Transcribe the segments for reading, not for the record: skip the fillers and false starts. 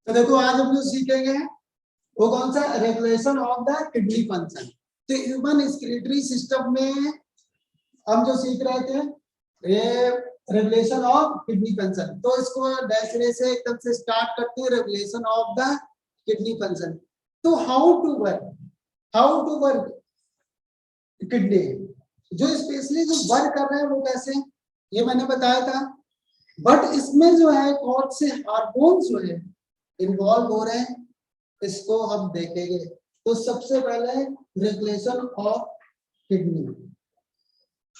तो देखो आज हम लोग सीखेंगे वो कौन सा, regulation of the kidney function. तो ह्यूमन स्क्रीटरी सिस्टम में हम जो सीख रहे थे ये रेगुलेशन ऑफ किडनी फंक्शन। तो इसको डैश रे से एकदम से स्टार्ट करते हैं, regulation of the kidney function. तो हाउ टू वर्क किडनी, जो स्पेशली जो वर्क कर रहे हैं वो कैसे, ये मैंने बताया था। बट इसमें जो है कौन से हार्मोन्स जो है इन्वॉल्व हो रहे हैं इसको हम देखेंगे। तो सबसे पहले रेगुलेशन ऑफ किडनी।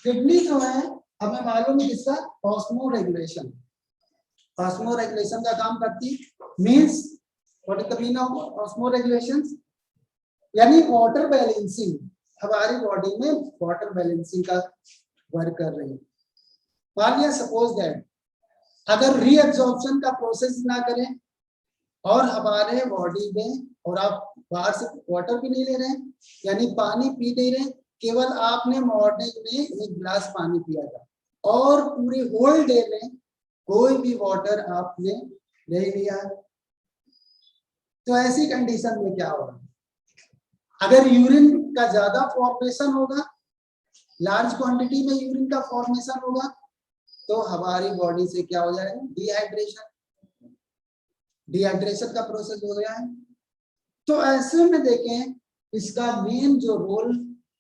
किडनी जो है हमें मालूम है किसका, ऑस्मो रेगुलेशन। ऑस्मो रेगुलेशन का काम करती means what is the meaning of osmo regulation, यानी वाटर बैलेंसिंग। हमारी बॉडी में वाटर बैलेंसिंग का वर्क कर रही है। मान लिया सपोज दैट अगर रीअब्जॉर्प्शन का प्रोसेस ना करें और हमारे बॉडी में, और आप बाहर से वाटर भी नहीं ले रहे हैं यानी पानी पी नहीं रहे, केवल आपने मॉर्निंग में एक गिलास पानी पिया था और पूरे होल डे में कोई भी वाटर आपने नहीं लिया, तो ऐसी कंडीशन में क्या होगा, अगर यूरिन का ज्यादा फॉर्मेशन होगा, लार्ज क्वांटिटी में यूरिन का फॉर्मेशन होगा, तो हमारी बॉडी से क्या हो जाएगा, डिहाइड्रेशन का प्रोसेस हो गया है। तो ऐसे में देखें इसका मेन जो रोल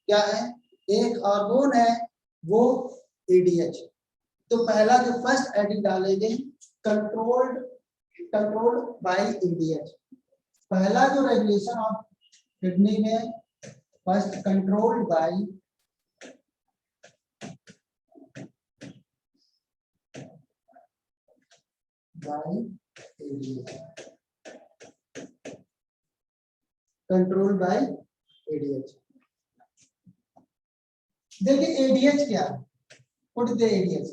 क्या है, एक हार्मोन है वो एडीएच। तो पहला जो फर्स्ट एडी डालेंगे कंट्रोल्ड बाय एडीएच। पहला जो रेगुलेशन ऑफ किडनी में first controlled by ADH, control by ADH. देखिए एडीएच क्या है, what is the ADH.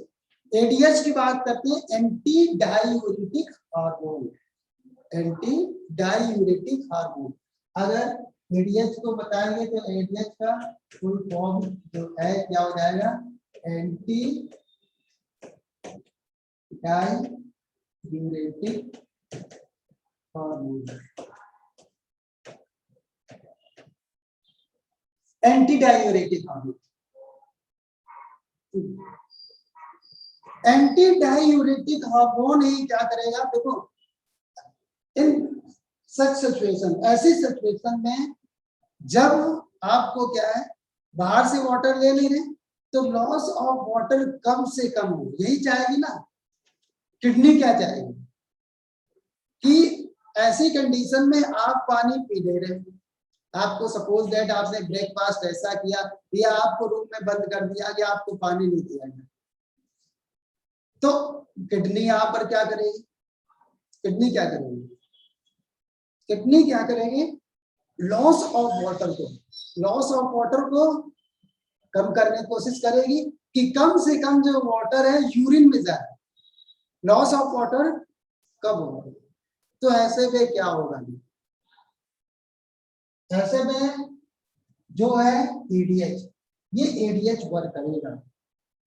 ADH की बात करते हैं, anti diuretic hormone. Anti diuretic hormone, अगर एडीएच को बताएंगे तो एडीएच का फुल फॉर्म जो है क्या हो जाएगा, anti diuretic hormone. Anti diuretic hormone, anti diuretic hormone ही क्या करेगा, देखो इन सच सिचुएशन, ऐसी सिचुएशन में जब आपको क्या है बाहर से वाटर ले नहीं रहे तो लॉस ऑफ वाटर कम से कम हो, यही चाहेगी ना किडनी। क्या चाहेगी कि ऐसी कंडीशन में आप पानी पी ले रहे, आपको सपोज दैट आपने ब्रेकफास्ट ऐसा किया या आपको रूम में बंद कर दिया कि आपको पानी नहीं दिया गया, तो किडनी यहां पर क्या करेगी, किडनी क्या करेगी, किडनी क्या करेगी, लॉस ऑफ वाटर को कम करने की कोशिश करेगी कि कम से कम जो वाटर है यूरिन में जाए, लॉस ऑफ वाटर कब होगा। तो ऐसे में क्या होगा, ऐसे में जो है एडीएच, ये एडीएच वर्क करेगा,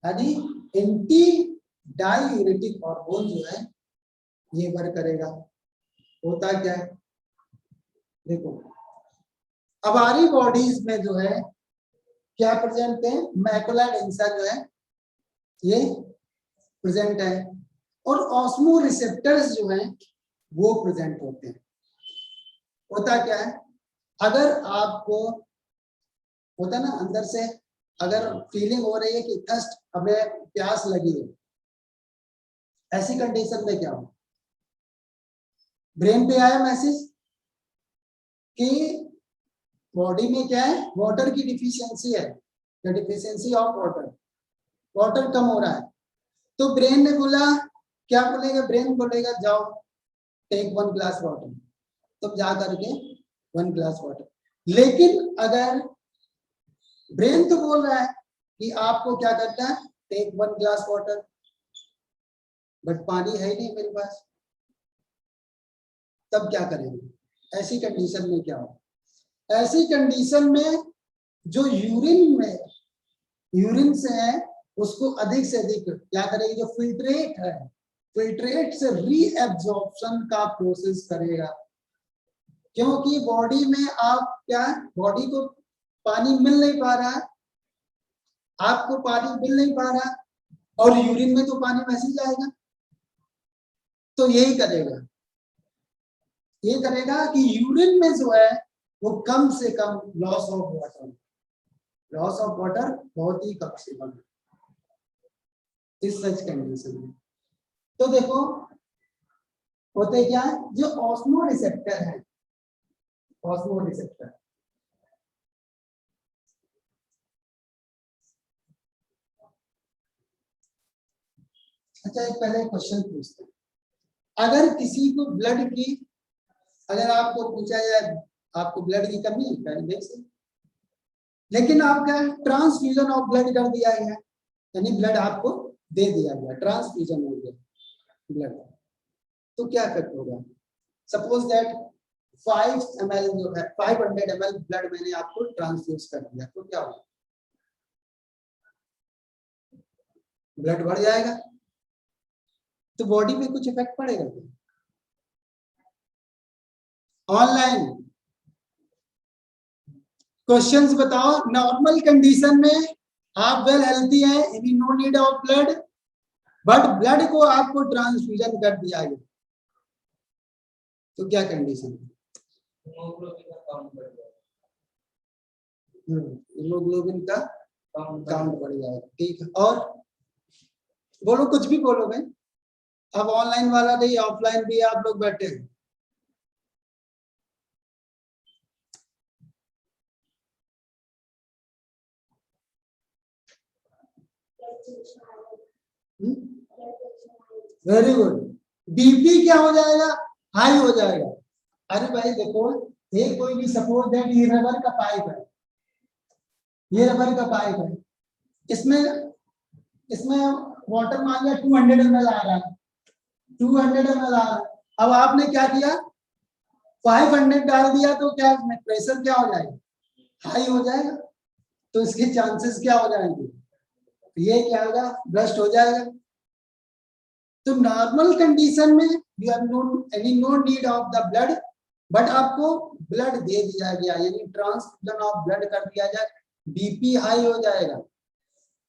यानी एंटी डायूरेटिक हार्मोन जो है ये वर्क करेगा। होता क्या है, देखो हमारी बॉडीज में जो है क्या प्रेजेंट है, मैकुला डेंसा जो है ये प्रेजेंट है और ऑस्मो रिसेप्टर्स जो हैं वो प्रेजेंट होते हैं। होता क्या है, अगर आपको होता ना अंदर से अगर फीलिंग हो रही है कि थर्स्ट, हमें प्यास लगी है, ऐसी कंडीशन में क्या हो, ब्रेन पे आया मैसेज कि बॉडी में क्या है, वाटर की डिफिशियंसी है, the deficiency of water, water कम हो रहा है। तो ब्रेन ने बोला, क्या बोलेगा, ब्रेन बोलेगा जाओ टेक 1 ग्लास वाटर, तब जा करके 1 ग्लास वाटर। लेकिन अगर ब्रेन तो बोल रहा है कि आपको क्या करना है, टेक 1 ग्लास वाटर, बट पानी है ही नहीं मेरे पास, तब क्या करेंगे, ऐसी कंडीशन में क्या हो, ऐसी कंडीशन में जो यूरिन से है उसको अधिक से अधिक क्या करेगी, जो फिल्ट्रेट है फिल्ट्रेट से रीएब्जॉर्प्शन का प्रोसेस करेगा, क्योंकि बॉडी में आप क्या, बॉडी को पानी मिल नहीं पा रहा है, आपको पानी मिल नहीं पा रहा, और यूरिन में तो पानी वैसे ही जाएगा, तो यही करेगा, ये करेगा कि यूरिन में जो है वो कम से कम loss of water, loss of water बहुत ही कम से कम इस सच कंडीशन में। तो देखो होते क्या है, जो ऑस्मो रिसेप्टर है, ऑस्मो रिसेप्टर, अच्छा एक पहले क्वेश्चन पूछते हैं, अगर किसी को ब्लड की, अगर आपको पूछा जाए आपको ब्लड की कमी है पहले से, लेकिन आपका ट्रांसफ्यूजन ऑफ ब्लड कर दिया गया, यानी ब्लड आपको दे दिया गया, ट्रांसफ्यूजन हो गया ब्लड, तो क्या इफेक्ट होगा? सपोज दैट 5 ml जो है 500 ml ब्लड मैंने आपको ट्रांसफ्यूज कर दिया, तो क्या होगा? ब्लड बढ़ जाएगा, तो बॉडी पे कुछ इफेक्ट पड़ेगा क्या? ऑनलाइन क्वेश्चंस बताओ, नॉर्मल कंडीशन में आप वेल हेल्थी हैं, any no need of blood, but blood को आपको ट्रांसफ्यूजन कर दिया गया, तो क्या कंडीशन है? हीमोग्लोबिन का काउंट बढ़ जाएगा, ठीक है। और बोलो, कुछ भी बोलो भाई, अब ऑनलाइन वाला नहीं, ऑफलाइन भी आप लोग बैठे हैं। Very good. बीपी क्या हो जाएगा? हाई हो जाएगा। अरे भाई देखो, ये कोई भी सपोज दैट ये रबर का पाइप है, ये रबर का पाइप है, इसमें इसमें वाटर मान लिया 200 ml आ रहा है, 200 ml आ रहा है, अब आपने क्या किया 500 डाल दिया, तो क्या प्रेशर क्या हो जाएगा? हाई हो जाएगा, तो इसके चांसेस क्या हो जाएंगे? ये क्या होगा? ब्रस्ट हो जाएगा। तो नॉर्मल कंडीशन में you have no need of the blood, but आपको ब्लड दे दिया गया, यानी ट्रांसफ्यूजन ऑफ ब्लड कर दिया जाए, बीपी हाई हो जाएगा,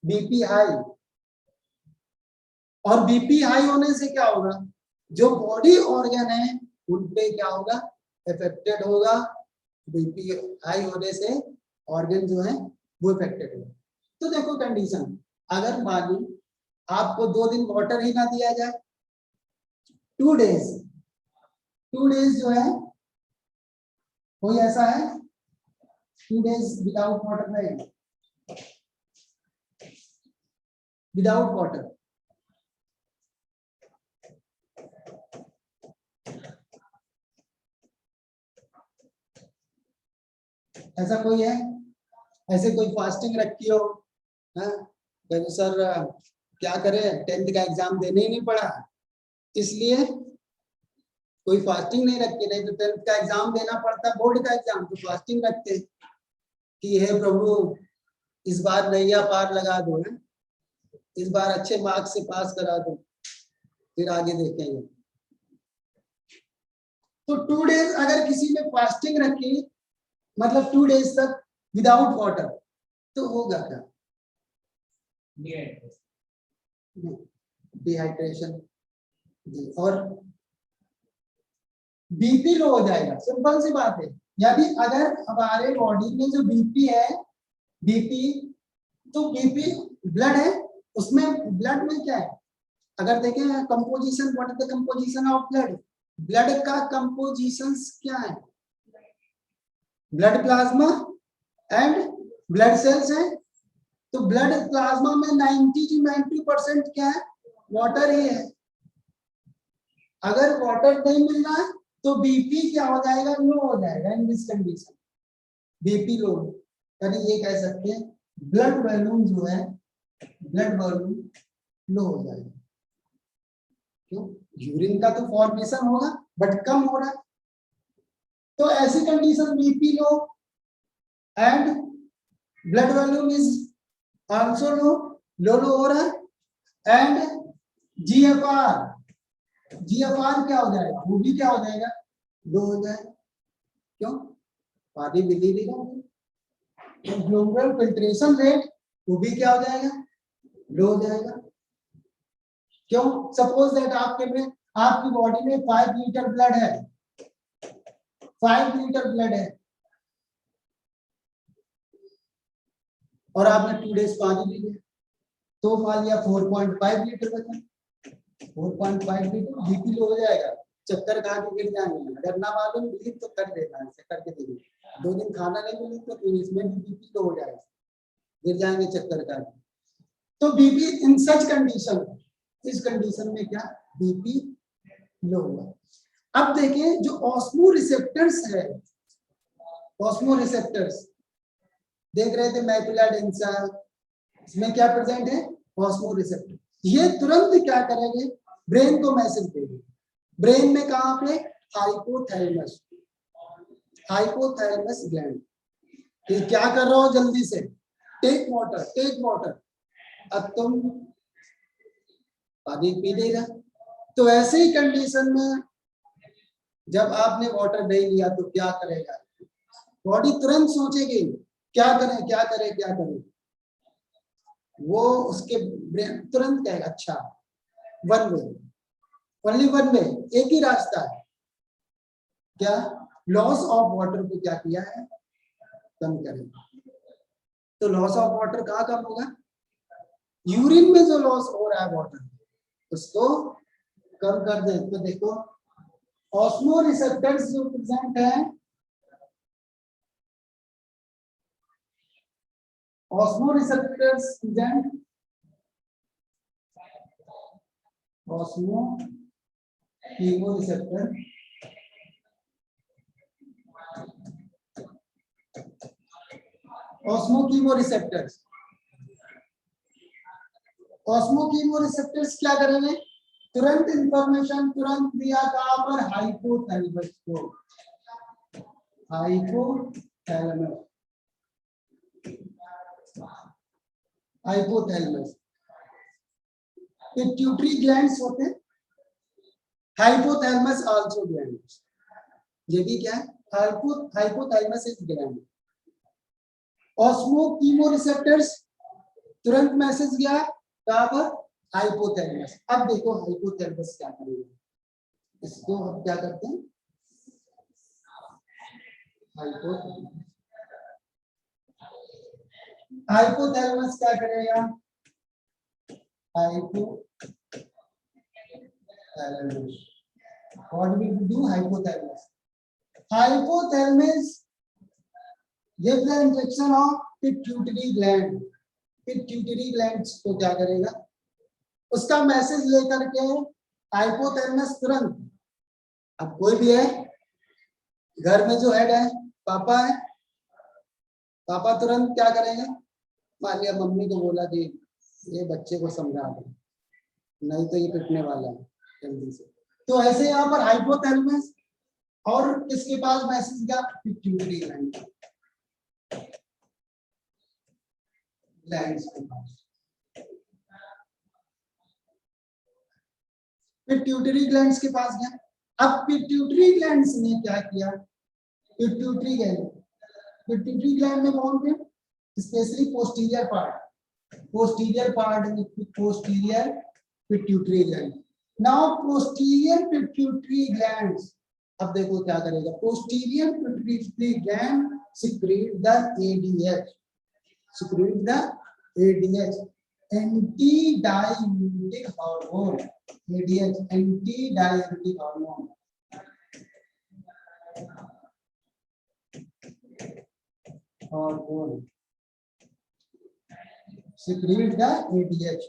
बीपी हाई। और बीपी हाई होने से क्या होगा? जो बॉडी ऑर्गन है उन पे क्या होगा? इफेक्टेड होगा। बीपी हाई होने से ऑर्गन जो है वो इफेक्टेड होगा। तो देखो कंडीशन, अगर मालूम आपको 2 दिन वाटर ही ना दिया जाए, 2 डेज, 2 डेज जो है, कोई ऐसा है 2 डेज विदाउट वाटर रहेगा, विदाउट वाटर, ऐसा कोई है? ऐसे कोई फास्टिंग रखी हो? हाँ, सर क्या करें, 10th का एग्जाम देने ही नहीं पड़ा, इसलिए कोई फास्टिंग नहीं रखी, नहीं तो 10th का एग्जाम देना पड़ता, बोर्ड का एग्जाम, तो फास्टिंग रखते कि हे प्रभु इस बार नैया पार लगा दो, है इस बार अच्छे मार्क्स से पास करा दो, फिर आगे देखेंगे। तो 2 डेज अगर किसी ने फास्टिंग रखी, मतलब 2 डेज तक विदाउट वाटर, तो होगा क्या? डिहाइड्रेशन, और बीपी लो हो जाएगा, सिंपल सी बात है। यदि अगर हमारे बॉडी में जो बीपी है, बीपी, तो बीपी ब्लड है, उसमें ब्लड में क्या है, अगर देखें composition, what is the composition of blood, blood का कंपोजिशन क्या है? Blood plasma and blood cells है। तो ब्लड प्लाज्मा में 90 to 90% क्या है? वाटर ही है। अगर वाटर नहीं मिल रहा है तो बीपी क्या हो जाएगा? लो हो जाएगा। इन दिस कंडीशन बीपी लो, यानी ये कह सकते हैं ब्लड वॉल्यूम जो है, ब्लड वॉल्यूम लो हो जाएगा। क्यों? यूरिन का तो फॉर्मेशन होगा बट कम हो रहा है, तो ऐसी condition BP low and blood volume is also low, low हो रहा है, एंड जीएफआर GFR क्या हो जाएगा, वो भी क्या हो जाएगा, लो हो जाएगा। क्यों, पानी मिल ही नहीं रहा। ग्लोमेरुलर फिल्ट्रेशन रेट वो भी क्या हो जाएगा, लो हो जाएगा। क्यों, सपोज दैट आपके में, आपकी बॉडी में 5 लीटर ब्लड है, 5 लीटर ब्लड है, और आपने 2 डेज पानी पी लिया, तो मान लिया 4.5 लीटर बचा। 4.5 लीटर, बीपी लो हो जाएगा, चक्कर खा के गिर जाएंगे। अगर ना मालूम बिलीव तो कर देना, ऐसे करके देखिए, 2 दिन खाना नहीं मिले तो फिर इसमें भी बीपी लो हो जाएगा, गिर जाएंगे चक्कर खा के। तो बीपी इन सच कंडीशन, इस कंडीशन में क्या, बीपी लो हुआ। अब देखिए जो ऑस्मो रिसेप्टर्स है, ऑस्मो रिसेप्टर्स देख रहे थे मैकुला डेंसा, इसमें क्या प्रेजेंट है, ऑस्मो रिसेप्टर। ये तुरंत क्या करेंगे, ब्रेन को मैसेज देंगे। ब्रेन में कहां पे, हाइपोथैलेमस, हाइपोथैलेमस ग्लैंड। ये क्या कर रहा हो, जल्दी से टेक वाटर, टेक वाटर। अब तुम पानी पी नहीं रहा, तो ऐसे ही कंडीशन में जब आपने वाटर नहीं लिया तो क्या करेगा, बॉडी तुरंत सोचेगी क्या करें क्या करें क्या करें, वो उसके ब्रेन तुरंत कहेगा अच्छा one way, only one way, एक ही रास्ता है, क्या, लॉस ऑफ वाटर को क्या किया है, कम करेगा। तो लॉस ऑफ वाटर कहाँ कम होगा, यूरिन में जो लॉस हो रहा है वाटर, उसको कम कर दे। तो देखो ऑस्मो रिसेप्टर्स जो प्रेजेंट है, osmo receptors present, osmo chemoreceptor, osmo chemoreceptors, osmo chemoreceptors क्या करेंगे, तुरंत इंफॉर्मेशन तुरंत दिया कहां पर, हाइपोथैलेमस को, हाइपोथैलेमस, हाइपोथैलेमस। पिट्यूटरी ग्लैंड्स होते हैं, हाइपोथैलेमस आल्सो ग्लैंड्स, ये भी क्या है, hypothalamus is gland. Osmo chemoreceptors तुरंत मैसेज गया कहां पर, हाइपोथैलेमस। अब देखो हाइपोथैलेमस क्या करेगा, इसको हम क्या करते हैं, हाइपोथैलेमस, हाइपोथैलेमस क्या करेगा, hypothalamus, what will do, hypothalamus, hypothalamus gives the injection of pituitary gland, pituitary gland को क्या करेगा, उसका मैसेज लेकर के हाइपोथैलेमस तुरंत, अब कोई भी है घर में जो हेड है, पापा है, पापा तुरंत क्या करेंगे, मान लिया मम्मी को बोला कि ये बच्चे को समझा दो, नहीं तो ये पिटने वाला है जल्दी से। तो ऐसे यहाँ पर हाइपोथैलेमस और किसके पास मैसेज गया, पिट्यूटरी ग्लैंड, ग्लैंड्स के पास, पिट्यूटरी ग्लैंड्स के पास गया। अब पिट्यूटरी ग्लैंड्स ने क्या किया, पिट्यूटरी ग्लैंड, पिट्यूटरी ग्लैंड में कौन थे, specially posterior part, posterior part, posterior pituitary gland. Now posterior pituitary glands, अब देखो क्या करेगा, posterior pituitary gland secrete the ADH, secrete the ADH, anti diuretic hormone, ADH anti diuretic hormone, hormone secrete the ADH,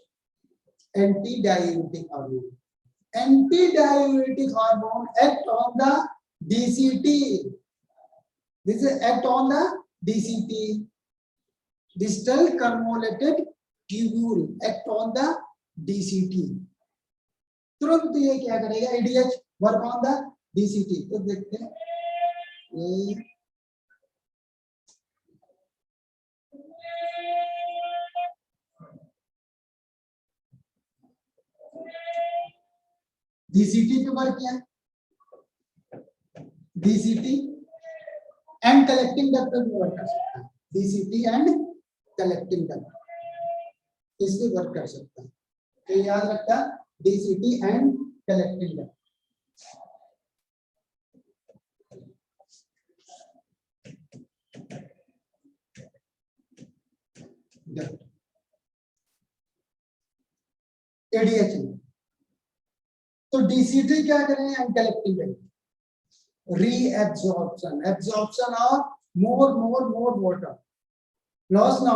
anti-diuretic hormone. Anti-diuretic hormone act on the DCT. This is act on the DCT, distal convoluted tubule, act on the DCT. तुरंत ये क्या करेगा, ADH work on the DCT। तो देखते हैं ये DCT पे work किया, डीसीटी एंड कलेक्टिंग डक्ट पे भी वर्क कर सकता है, डीसीटी एंड कलेक्टिंग डक्ट इस पे वर्क कर सकता है। तो याद रखना DCT and collecting duct. ADH तो डीसीटी क्या करें, and collecting duct reabsorption, absorption of more water, loss now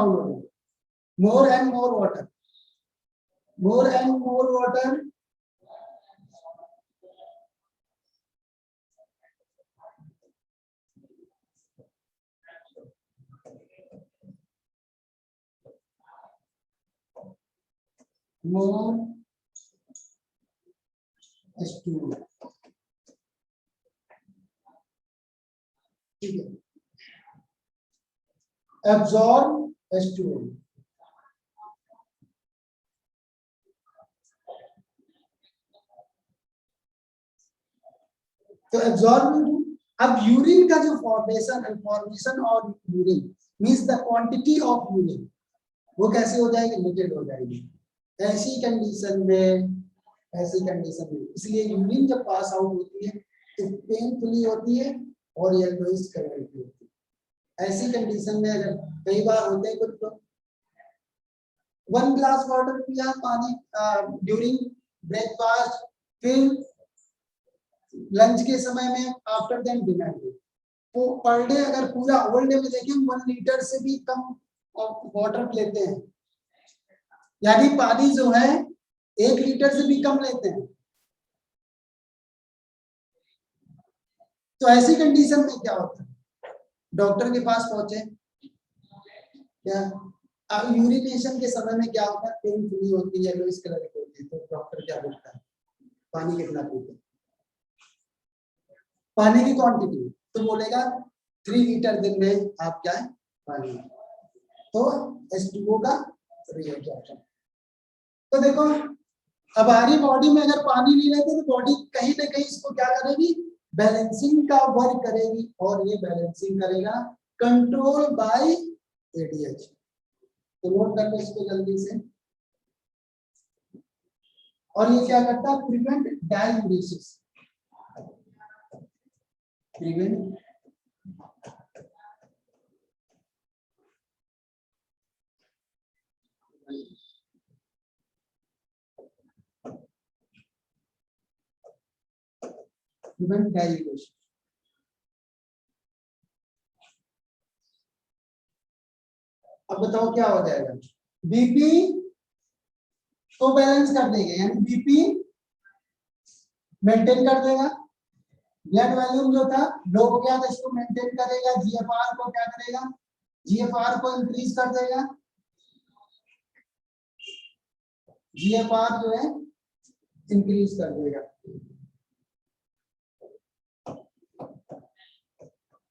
more and more water, more and more water, more H2O, ठीक है, absorb H2O, तो एब्जॉर्ब। अब यूरिन का जो फॉर्मेशन और urine means the quantity of urine वो कैसे हो जाएगी, लिमिटेड हो जाएगी ऐसी कंडीशन में, इसलिए यूरिन जब पास आउट होती है तो पेनफुली होती है और येलोइश कलर की होती है। ऐसी कंडीशन में अगर कई बार होते हैं कुछ लोग 1 ग्लास वाटर पिया पानी ड्यूरिंग ब्रेकफास्ट, फिर लंच के समय में, आफ्टर देन डिनर में, तो पर डे अगर पूरा होल डे में देखें 1 लीटर से भी कम वाटर लेते हैं, यानी पानी जो है 1 लीटर से भी कम लेते हैं। तो ऐसी कंडीशन में क्या होता है, डॉक्टर के पास पहुंचे, क्या अब यूरिनेशन के समय में क्या होता है, पेन फ्री होती है, येलोइश कलर की होती है, तो डॉक्टर क्या बोलता है, पानी कितना पीते, पानी की क्वांटिटी, तो बोलेगा 3 लीटर दिन में आप क्या है पानी, तो H2O का रिएक्शन। तो देखो अब हमारी बॉडी में अगर पानी नहीं रहता तो बॉडी कहीं ना कहीं इसको क्या करेगी, बैलेंसिंग का वर्क करेगी, और ये बैलेंसिंग करेगा कंट्रोल बाय एडीएच। तो नोट कर लो इसको जल्दी से। और ये क्या करता है, प्रिवेंट डाययूरेसिस, प्रिवेंट डाययूरेसिस। अब बताओ क्या हो जाएगा, बीपी को बैलेंस कर देगा, यानी बीपी मेंटेन कर देगा, ब्लड वॉल्यूम जो था लो हो गया था इसको मेंटेन करेगा, जीएफआर को क्या करेगा, जीएफआर को इंक्रीज कर देगा, जीएफआर जो है इंक्रीज कर देगा,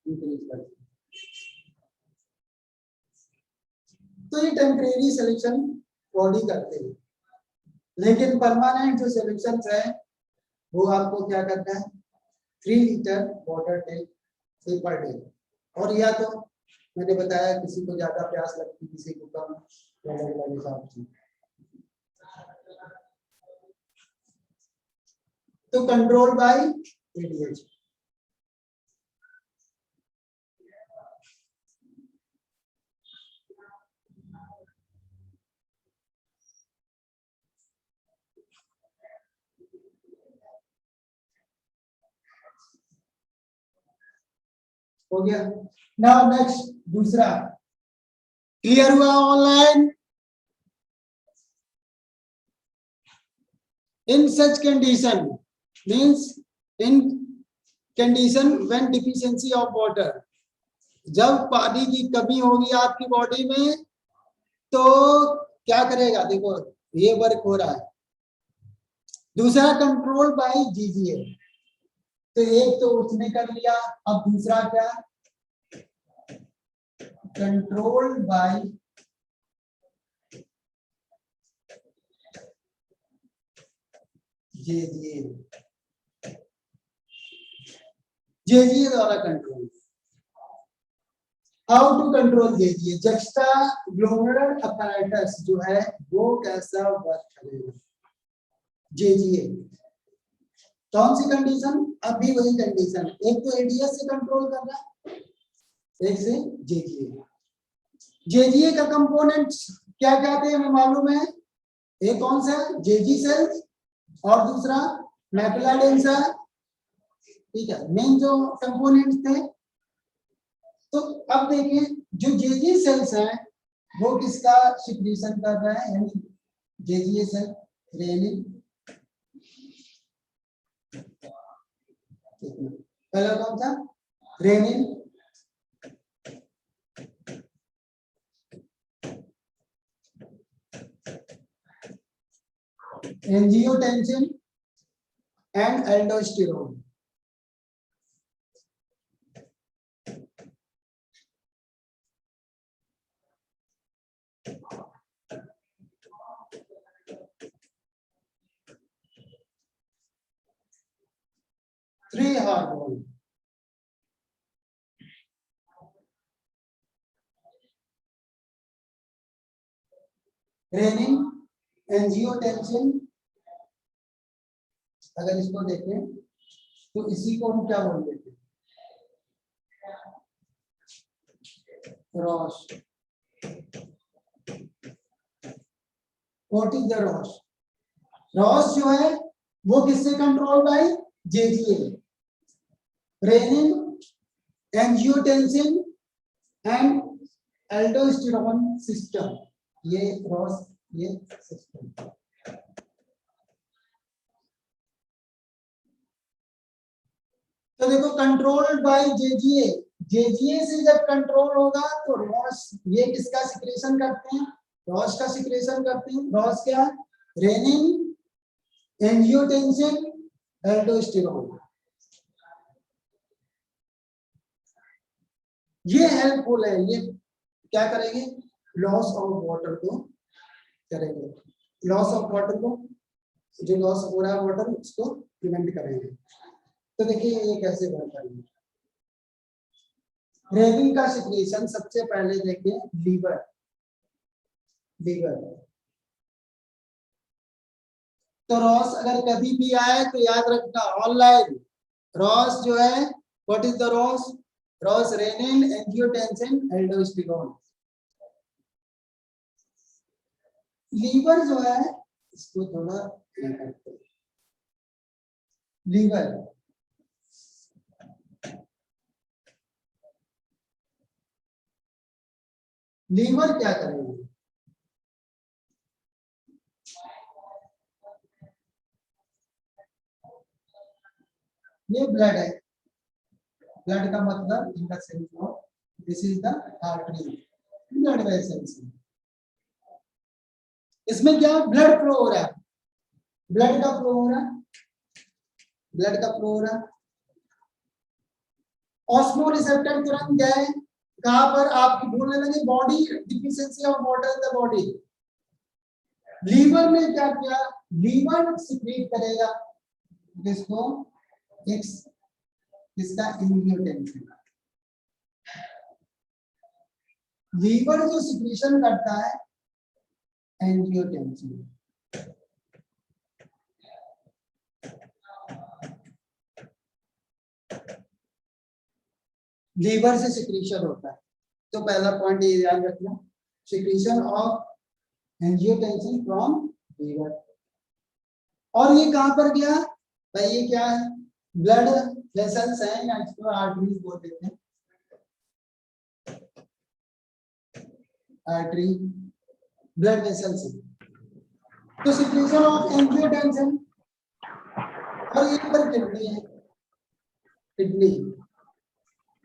इंक्रीज कर देगा। तो ये टेम्परेरी सिलेक्शन बॉडी करते हैं, लेकिन परमानेंट जो सिलेक्शन है वो आपको क्या करना है, 3 litre water take per day. और या तो मैंने बताया किसी को ज्यादा प्यास लगती, किसी को कम, अलग-अलग हिसाब से। तो कंट्रोल बाय एडीएच। हो गया। नाउ नेक्स्ट दूसरा, क्लियर हुआ online. In such condition means in condition when deficiency of water, जब पानी की कमी होगी आपकी बॉडी में तो क्या करेगा, देखो ये वर्क हो रहा है। दूसरा कंट्रोल बाय जीजीए, तो एक तो उसने कर लिया, अब दूसरा क्या, कंट्रोल बाय जेजीए, जेजीए द्वारा control. How to control JGA, juxta glomerular apparatus जो है वो कैसा वर्क करेगा। जेजीए कौन सी कंडीशन, अभी वही कंडीशन, एक तो एडीएस से कंट्रोल कर रहा है, एक से जेजीए। जेजीए का कंपोनेंट क्या क्या थे हमें मालूम है, एक कौन सा जेजी सेल्स और दूसरा मैकुला डेंसा, ठीक है, मेन जो कंपोनेंट्स थे। तो अब देखिए जो जेजी सेल्स हैं वो किसका सिक्रीशन कर रहा है, यानी जेजीए सेल रेनिन, पहला कौन सा renin, angiotensin and aldosterone. Three hormone, renin, angiotensin, अगर इसको देखें तो इसी को हम क्या बोल देते हैं, RAAS. What is the RAAS, RAAS जो है वो किससे control by JGA, renin, angiotensin and aldosterone system, ये रॉस ये सिस्टम। तो देखो कंट्रोल्ड बाय जेजीए, जेजीए से जब कंट्रोल होगा तो रॉस ये किसका सिक्रेशन करते हैं, रॉस का सिक्रेशन करते हैं। रॉस क्या, रेनिन, एंजियोटेंसिन, एल्डोस्टेरोन। ये हेल्पफुल है, ये क्या करेंगे, लॉस ऑफ वाटर को करेंगे, लॉस ऑफ वाटर को, जो लॉस हो रहा है वाटर उसको प्रिवेंट करेंगे। तो देखिए ये कैसे वर्क करेंगे, रेनिन का सिक्रेशन सबसे पहले देखिए लीवर, लीवर। तो रॉस अगर कभी भी आए तो याद रखना ऑनलाइन, रॉस जो है what is the RAAS, RAAS renin, angiotensin, aldosterone. Liver जो है इसको थोड़ा करते हैं, लीवर, लीवर क्या करेंगे, ये ब्लड है, ब्लड का मतलब in the sense of this is the artery, blood vessels. इसमें क्या ब्लड फ्लो हो रहा है, ब्लड का फ्लो हो रहा है, ब्लड का फ्लो हो रहा है। ऑस्मो रिसेप्टर तुरंत गए कहां पर, आपकी बोलने लगे body deficiency of water in the body. Liver ने क्या किया, लीवर सिक्रीट करेगा किसको, इसका एंजियोटेंसिन। लीवर जो सिक्रीशन करता है एंजियोटेंसिन। लीवर से सिक्रीशन होता है, तो पहला पॉइंट ये याद रखना, secretion of angiotensin from liver. और ये कहां पर गया भाई, ये क्या है, ब्लड वेसल्स हैं या इसको आर्टरीज बोल देते हैं, आर्टरी ब्लड वेसल्स। तो सिक्रीशन ऑफ एंजियोटेंसिन, और ये पर किडनी है, किडनी।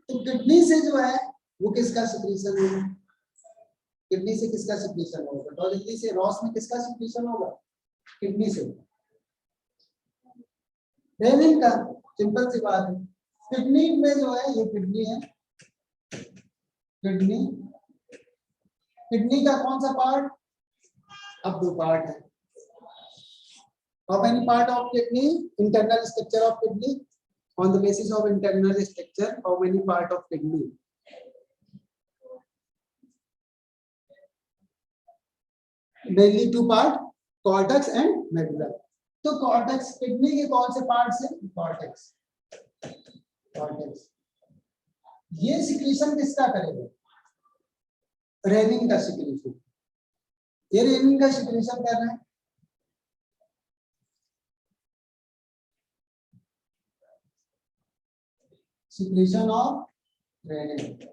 तो किडनी से जो है वो किसका सिक्रीशन होगा, किडनी से किसका सिक्रीशन होगा, तो जल्दी से रॉस में किसका सिक्रीशन होगा, किडनी से, रेनिन का, सिंपल सी बात है। किडनी में जो है ये किडनी है, किडनी, किडनी का कौन सा पार्ट, अब दो पार्ट है, How many part of kidney? Internal structure of kidney. On the basis of internal structure, how many part of kidney? Mainly two part, cortex and medulla. तो cortex kidney के कौन से parts हैं? Cortex. Cortex. ये secretion किसका करेगा? Renin का secretion. ये renin का secretion कर रहे हैं. Secretion of renin.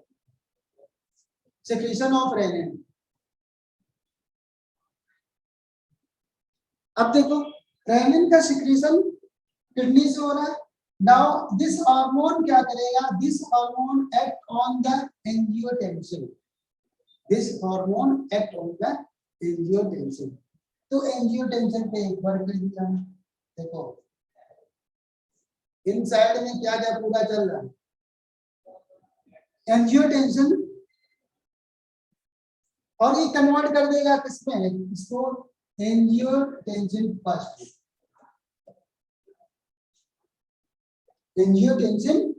Secretion of renin. अब देखो रेनिन का सिक्रीशन किडनी से हो रहा है. नाउ दिस हार्मोन क्या करेगा? This hormone act on the angiotensin. This hormone act on the angiotensin. तो एंजियोटेंसिन पे एक बार कर दिया. देखो इन साइड में क्या क्या पूरा चल रहा है. एंजियोटेंसिन और ये कन्वर्ट कर देगा किसमें? इसको एंजियोटेंसिन फर्स्ट. एंजियोटेंसिन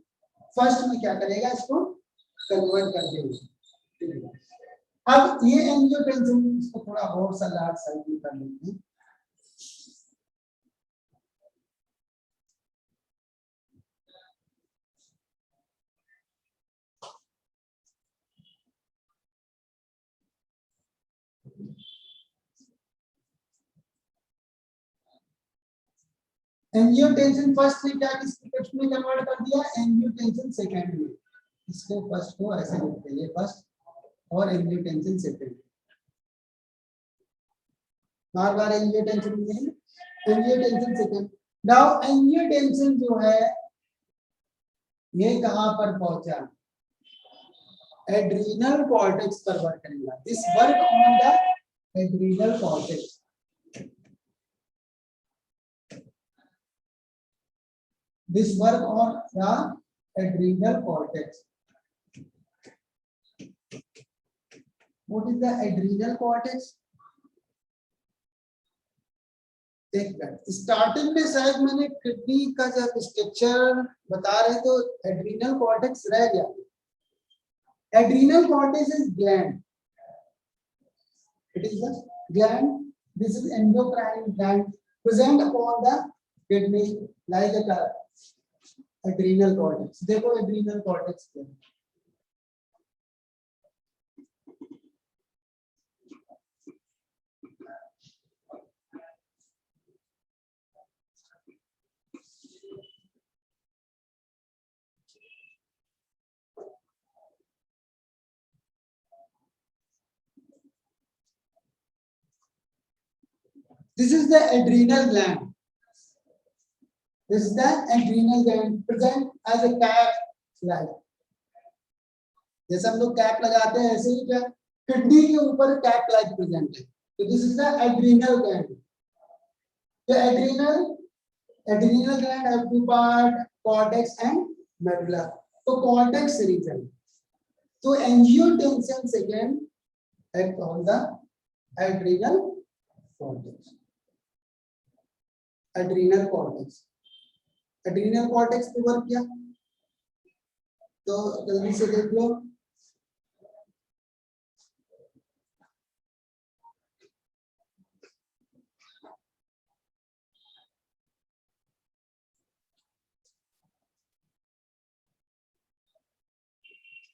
फर्स्ट में क्या करेगा? इसको कन्वर्ट कर देगा. अब ये एंजियोटेंसिन, इसको थोड़ा और सा लार्ज साइज में कर लेते हैं. एंजियोटेंसिन फर्स्ट में क्या किसके में कन्वर्ट कर दिया? एंजियोटेंसिन सेकंड में. इसको फर्स्ट को ऐसे लिखते हैं, ये फर्स्ट और एंजियोटेंसिन सेकंड. बार बार एंजियोटेंसिन नहीं, एंजियोटेंसिन सेकंड. नाउ एंजियोटेंसिन जो है ये कहां पर पहुंचा? एड्रीनल कॉर्टेक्स पर वर्क करेगा. This work on the adrenal cortex. This work on the adrenal cortex. What is the adrenal cortex? एक मिनट. स्टार्टिंग में शायद मैंने किडनी का जब स्ट्रक्चर बता रहे तो एड्रीनल कॉर्टेक्स रह गया. Adrenal cortex is gland. It is the gland. This is endocrine gland present upon the kidney like a adrenal cortex. देखो adrenal cortex क्या है. This is the adrenal gland. This is the adrenal gland present as a cap like. जैसे हम लोग cap लगाते हैं ऐसे ही क्या किडनी के ऊपर कैप लाइक प्रेजेंट है. तो this is the adrenal gland. The adrenal gland have two part, cortex and medulla. So cortex region. So angiotensin second act on the adrenal cortex. Adrenal cortex. Adrenal cortex पे work किया तो जल्दी से देख लो.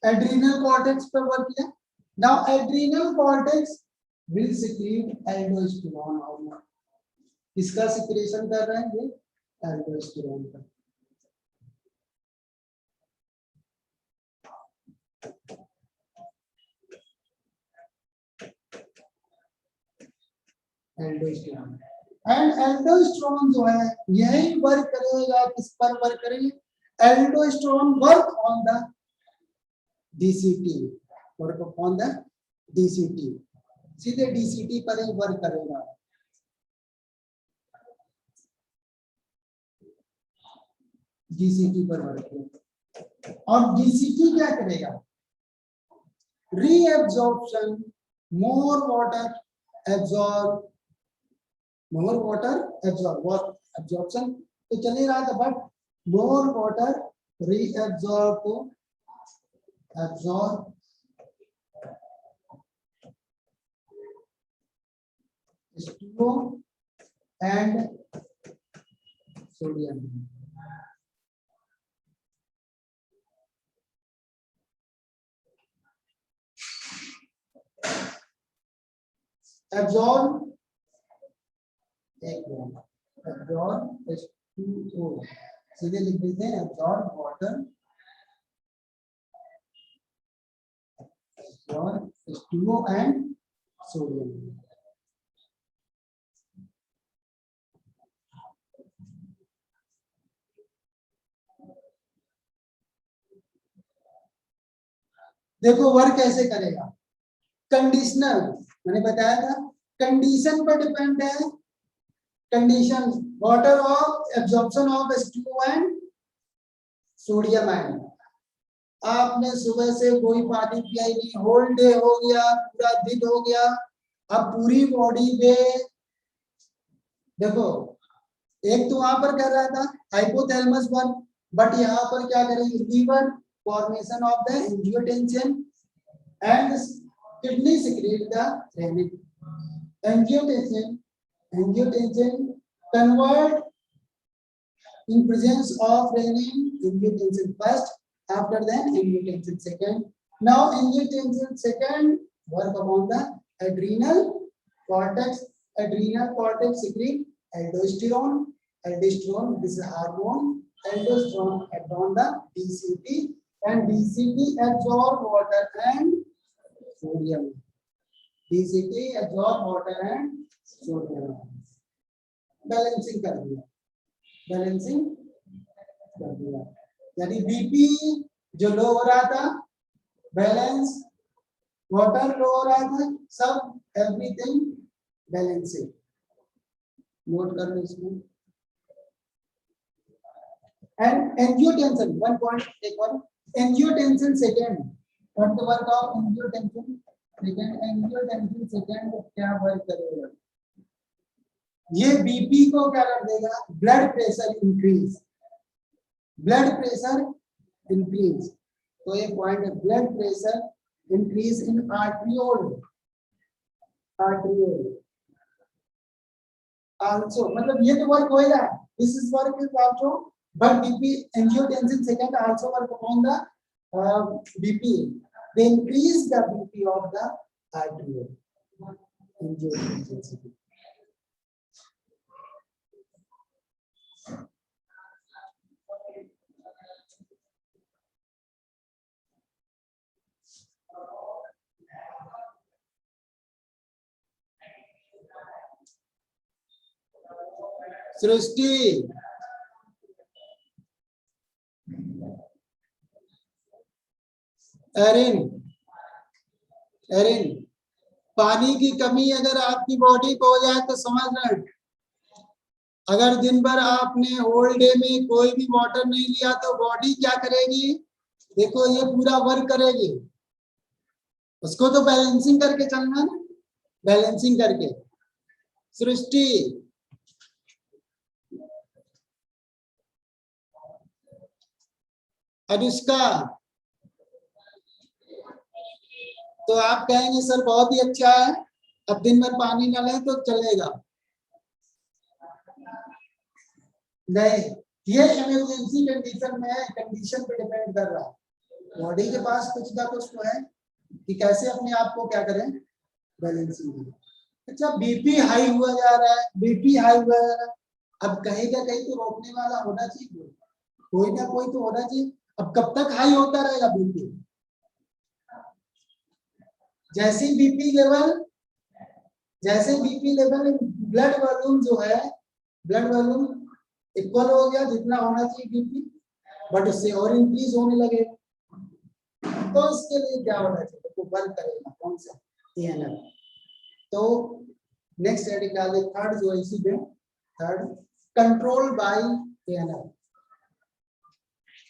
adrenal cortex पे work किया. Now adrenal cortex will secrete aldosterone hormone. किसका secretion कर रहे हैं? ये aldosterone का. aldosterone एंड aldosterone जो है यही वर्क करेगा. किस पर वर्क करेगा? aldosterone work on the DCT. Work on the DCT. सीधे DCT पर ही वर्क करेगा. DCT पर वर्क करेगा. और DCT क्या करेगा? Reabsorption, more water absorb more water absorption तो चल ही रहा था, but more water reabsorb to absorb H2O and sodium. Absorb H2O, सीधे लिख देते हैं absorb water, absorb H2O and sodium. देखो वर्क कैसे करेगा, कंडीशनल मैंने बताया था, कंडीशन पर डिपेंड है, condition water of absorption of H2O and sodium ion. आपने सुबह से कोई पानी पिया ही नहीं, होल डे हो गया, पूरा दिन हो गया, अब पूरी बॉडी में देखो, एक तो वहां पर कर रहा था हाइपोथैलेमस वर्क, बट यहाँ पर क्या करेंगे, liver formation of the angiotensin and kidney secrete the renin. Angiotensin convert in presence of renin angiotensin first, after then angiotensin second. Now angiotensin second work upon the adrenal cortex. Adrenal cortex secrete aldosterone. Aldosterone, this is hormone. Aldosterone upon the DCT, and DCT absorb water and sodium. DCT absorb water and sodium. Balancing कर दिया, balancing कर दिया, यानी BP जो लो हो रहा था, balance, water लो हो रहा था, सब एवरीथिंग बैलेंसिंग। नोट कर लो इसमें। एंड एंजियोटेंसिन 1 पॉइंट, एक और angiotensin second, what the work of angiotensin second. Angiotensin second क्या वर्क करेगा, ये बीपी को क्या कर देगा, blood pressure increase, blood pressure increase. तो ये पॉइंट है, blood pressure increase in arteriole, arteriole also, मतलब ये तो वर्क होएगा, this is work is also, but BP angiotensin second also work upon the BP, they increase the BP of the arteriole, angiotensin second. सृष्टि Erin, Erin, पानी की कमी अगर आपकी बॉडी को हो जाए तो समझ रहे हैं, अगर दिन भर आपने होल डे में कोई भी वाटर नहीं लिया तो बॉडी क्या करेगी, देखो ये पूरा वर्क करेगी, उसको तो बैलेंसिंग करके चलना ना, बैलेंसिंग करके। सृष्टि अनुष्का, तो आप कहेंगे सर बहुत ही अच्छा है, अब दिन भर पानी न ले तो चलेगा, नहीं, ये इमरजेंसी कंडीशन में है, कंडीशन पे डिपेंड कर रहा है, बॉडी के पास कुछ ना कुछ तो है कि कैसे अपने आप को क्या करें, बैलेंसिंग करें। अच्छा, बीपी हाई हुआ जा रहा है, बीपी हाई हुआ जा रहा है, अब कहीं ना कहीं तो रोकने वाला होना चाहिए, कोई ना कोई तो होना चाहिए। अब कब तक हाई होता रहेगा बीपी, जैसे बीपी लेवल, जैसे बीपी लेवल, ब्लड वॉल्यूम जो है, ब्लड वॉल्यूम इक्वल हो गया जितना होना चाहिए बीपी, बट उससे और इंक्रीज होने लगे, तो इसके लिए क्या होना चाहिए, तो वर्क करेगा कौन सा, एएनएल। तो नेक्स्ट रेडिकल थर्ड जो है इसी में, third control by ANL,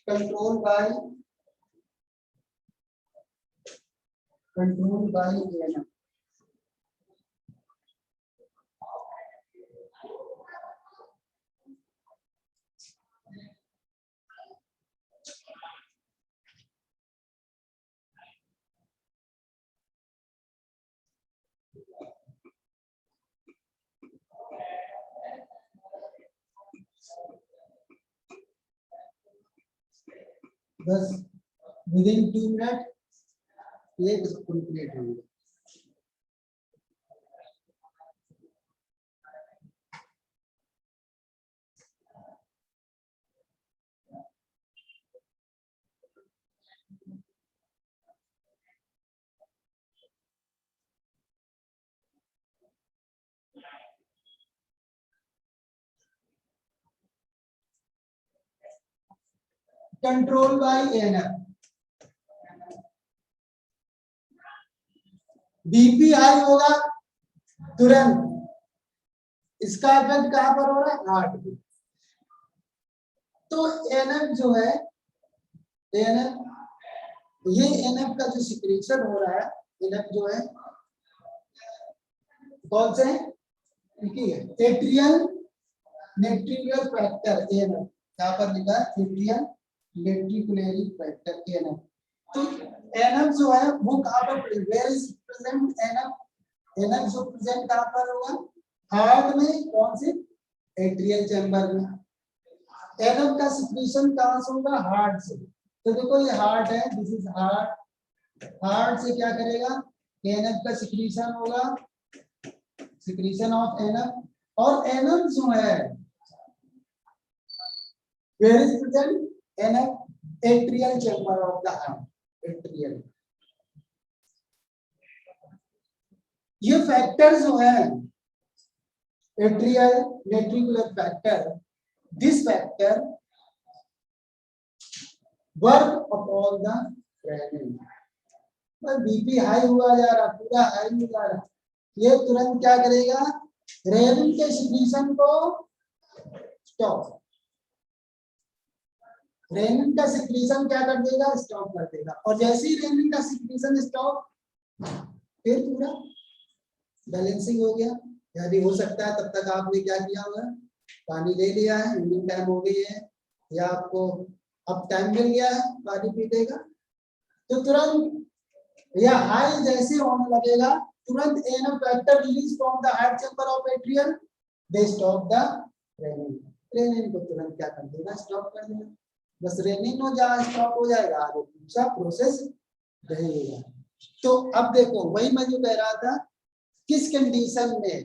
control by ANL. बस विदिन 2 मिनट ये कंप्लीट हो गया। Control by ANF, BP high होगा तुरंत, इसका इफेक्ट कहां पर हो रहा है, हार्ट पे। तो एनएफ जो है, एनएफ, ये एनएफ का जो सिक्रीशन हो रहा है, एनएफ जो है कौन से है, एट्रियल नेट्रिकुलर फैक्टर एनएफ, यहाँ पर लिखा है एट्रियल नेट्रिकुलरी फैक्टर एनएफ। तो एनएफ जो है वो कहां पर, where is present ANF, ANF जो प्रेजेंट कहां पर होगा, हार्ट में, कौन से, एट्रियल चैम्बर में। एनएफ का सिक्रीशन कहां से होगा, हार्ट से। तो देखो ये हार्ट है, दिस इज हार्ट, हार्ट से क्या करेगा, एनएफ का सिक्रीशन होगा, सिक्रीशन ऑफ एनएफ। और एनएफ जो है where is present, ANF atrial chamber of the heart, atrial. ये फैक्टर जो है atrial natriuretic factor, this factor work upon the renin. BP high हुआ जा रहा, पूरा हाई हो जा रहा, ये तुरंत क्या करेगा, रेनिन के सिक्रीशन को स्टॉप, रेनिन का सिक्रीशन क्या कर देगा, स्टॉप कर देगा। और जैसे ही रेनिन का सिक्रीशन स्टॉप, फिर पूरा बैलेंसिंग हो गया। यानी हो सकता है तब तक आपने क्या किया होगा, पानी ले लिया है, इवनिंग टाइम हो गई है, या आपको अब टाइम मिल गया है पानी पीने का, तो तुरंत या हाई जैसे होने लगेगा, तुरंत ANF factor release from the heart chamber of atrial, they stop the renin, renin को तुरंत क्या कर देगा, स्टॉप कर देगा। बस रेनिन हो जहाँ स्टॉप हो जाएगा, आगे दूसरा प्रोसेस रहेगा। तो अब देखो वही मैं जो कह रहा था, किस कंडीशन में,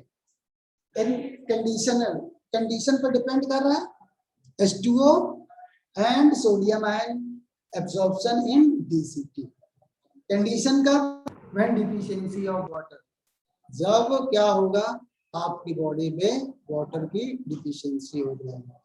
इन कंडीशनल, कंडीशन पर डिपेंड कर रहा है, H2O and sodium ion absorption in DCT। Condition का व्हेन डिफिशियंसी ऑफ वाटर, जब क्या होगा, आपकी बॉडी में वाटर की डिफिशियंसी हो जाएगी।